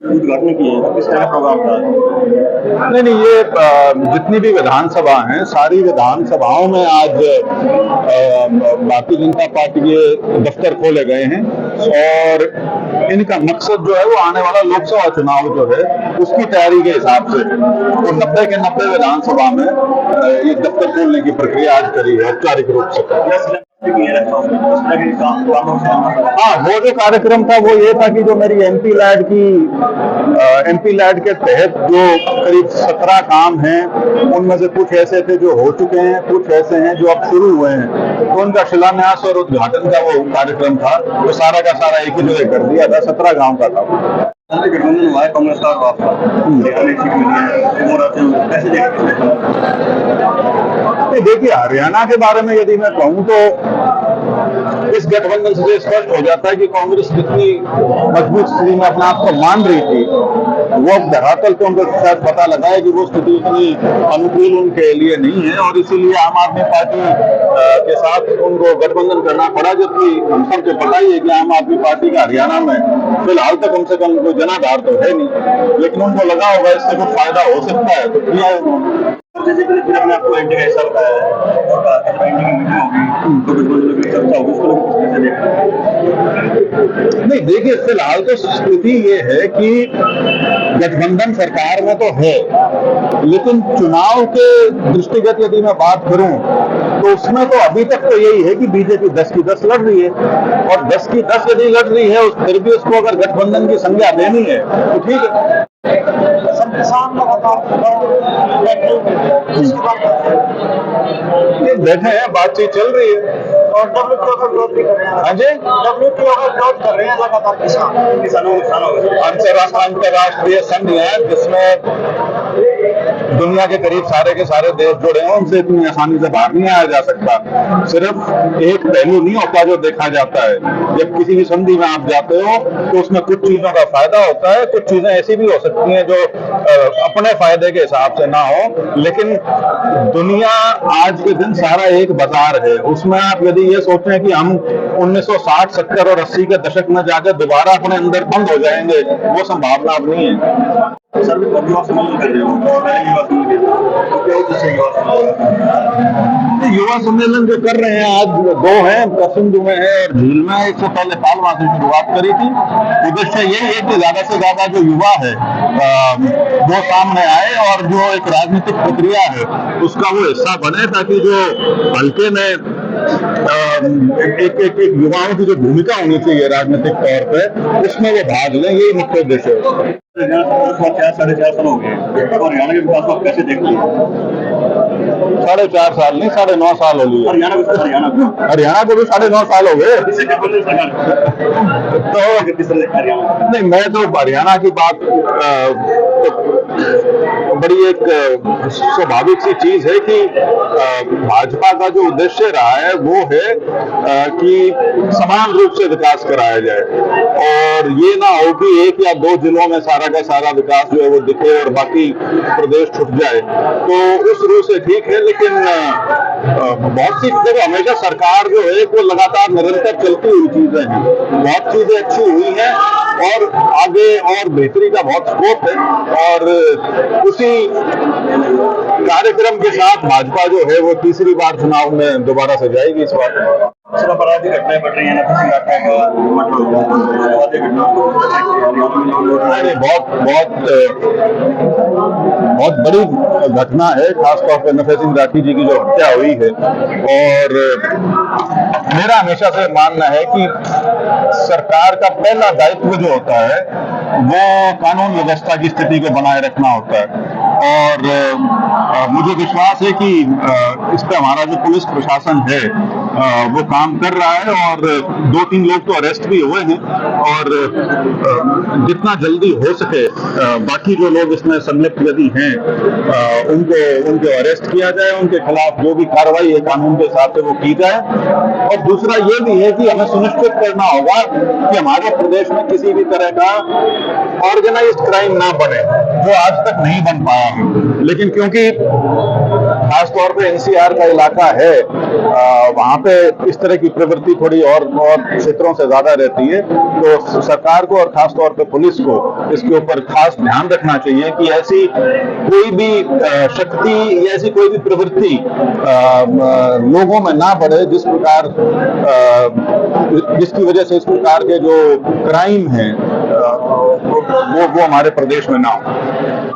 उद्घाटन किए हैं, किस तरह का प्रोग्राम था? नहीं नहीं, ये जितनी भी विधानसभा हैं, सारी विधानसभाओं में आज भारतीय जनता पार्टी के दफ्तर खोले गए हैं और इनका मकसद जो है वो आने वाला लोकसभा चुनाव जो है उसकी तैयारी के हिसाब से तो 90 के 90 विधानसभा में ये दफ्तर खोलने की प्रक्रिया आज करी है औपचारिक रूप से। हाँ, वो जो कार्यक्रम था वो ये था कि जो मेरी एमपी लैड के तहत जो करीब 17 काम हैं उनमें से कुछ ऐसे थे जो हो चुके हैं, कुछ ऐसे हैं जो अब शुरू हुए हैं, तो उनका शिलान्यास और उद्घाटन का वो कार्यक्रम था। वो सारा का सारा एक ही जगह कर दिया था, 17 गांव का था। गठबंधन हुआ है कांग्रेस का और आपका, सीट मिली है, कैसे देखते हैं? देखिए, हरियाणा के बारे में यदि मैं कहूं तो इस गठबंधन से स्पष्ट हो जाता है कि कांग्रेस जितनी मजबूत स्थिति में अपने आप को मान रही थी, वो अब धरातल पे उनको शायद पता लगा है कि वो स्थिति इतनी अनुकूल उनके लिए नहीं है और इसीलिए आम आदमी पार्टी के साथ उनको गठबंधन करना पड़ा। जबकि हम सबको पता ही है कि आम आदमी पार्टी का हरियाणा में फिलहाल तक कम से कम कोई जनाधार तो है नहीं, लेकिन उनको लगा होगा इससे कुछ फायदा हो सकता है तो किया है उन्होंने। फिर अपने आपको एंटी का हिस्सा बताया है और एंटी की मीटिंग होगी तो गठबंधन की चर्चा होगी, उसको लेकर किस तरह से देखते हैं? नहीं, देखिए, फिलहाल तो स्थिति ये है कि गठबंधन सरकार में तो है, लेकिन चुनाव के दृष्टिगत यदि मैं बात करूं तो उसमें तो अभी तक तो यही है कि बीजेपी 10 की 10 लड़ रही है और 10 की 10 यदि लड़ रही है फिर भी उसको अगर गठबंधन की संज्ञा देनी है तो ठीक है। ये बैठे हैं, बातचीत चल रही है और डब्ल्यूटीओ का विरोध भी कर रहे हैं। हाँ जी, डब्ल्यूटीओ का विरोध कर रहे हैं लगातार किसानों को नुकसान होगा। अंतर्राष्ट्रीय संघ है जिसमें दुनिया के करीब सारे के सारे देश जुड़े हैं, उनसे इतनी आसानी से बाहर नहीं आया जा सकता। सिर्फ एक पहलू नहीं होता जो देखा जाता है। जब किसी भी संधि में आप जाते हो तो उसमें कुछ चीजों का फायदा होता है, कुछ चीजें ऐसी भी हो सकती हैं जो अपने फायदे के हिसाब से ना हो, लेकिन दुनिया आज के दिन सारा एक बाजार है। उसमें आप यदि ये सोचें कि हम 1960, 70 और 80 के दशक में जाकर दोबारा अपने अंदर बंद हो जाएंगे, वो संभावना अब नहीं है। सर, युवा सम्मेलन कर रहे हो, युवा सम्मेलन जो कर रहे हैं आज 2 हैं, कसुंदू में है और झील में। इससे पहले पालवा से शुरुआत करी थी। उद्देश्य ये है कि ज्यादा से ज्यादा जो युवा है वो सामने आए और जो एक राजनीतिक प्रक्रिया है उसका वो हिस्सा बने, ताकि जो हल्के में एक युवाओं की जो भूमिका होनी चाहिए राजनीतिक तौर पे उसमें वो भाग लें, यही मुख्य उद्देश्य है। 4.5 साल हो गए और हरियाणा के विकास को आप कैसे देखते हैं? 4.5 साल नहीं, 9.5 साल हो गए। हरियाणा को भी 9.5 साल हो गए। तो नहीं, मैं तो हरियाणा की बात तो बड़ी एक स्वाभाविक सी चीज है कि भाजपा का जो उद्देश्य रहा है वो है कि समान रूप से विकास कराया जाए और ये ना हो कि 1 या 2 जिलों में सारा का सारा विकास जो है वो दिखे और बाकी प्रदेश छूट जाए। तो उस रूप से ठीक है, लेकिन बहुत सी जगह हमेशा सरकार जो है वो लगातार निरंतर चलती हुई चीजें हैं, बहुत चीजें अच्छी हुई हैं और आगे और बेहतरी का बहुत स्कोप है और उसी कार्यक्रम के साथ भाजपा जो है वो तीसरी बार चुनाव में दोबारा से जाएगी इस बार। सर, अपराधी घटनाएं बढ़ रही है ना, बहुत बड़ी घटना है, खासतौर पर नफे सिंह राठी जी की जो हत्या हुई है। और मेरा हमेशा से मानना है कि सरकार का पहला दायित्व जो होता है वो कानून व्यवस्था की स्थिति को बनाए रखना होता है और मुझे विश्वास है कि इस पे हमारा जो पुलिस प्रशासन है वो काम कर रहा है और 2-3 लोग तो अरेस्ट भी हुए हैं और जितना जल्दी हो सके बाकी जो लोग इसमें संलिप्त यदि हैं उनको अरेस्ट किया जाए, उनके खिलाफ जो भी कार्रवाई है कानून के हिसाब से वो की जाए। और दूसरा ये भी है कि हमें सुनिश्चित करना होगा कि हमारे प्रदेश में किसी भी तरह का ऑर्गेनाइज्ड क्राइम ना बने, जो आज तक नहीं बन पाया है। लेकिन क्योंकि खासतौर पे एनसीआर का इलाका है, वहां पे इस तरह की प्रवृत्ति थोड़ी और क्षेत्रों से ज्यादा रहती है, तो सरकार को और खास तौर पे पुलिस को इसके ऊपर खास ध्यान रखना चाहिए कि ऐसी कोई भी शक्ति या ऐसी कोई भी प्रवृत्ति लोगों में ना बढ़े जिसकी वजह से इस प्रकार के जो क्राइम हैं वो हमारे प्रदेश में ना हो।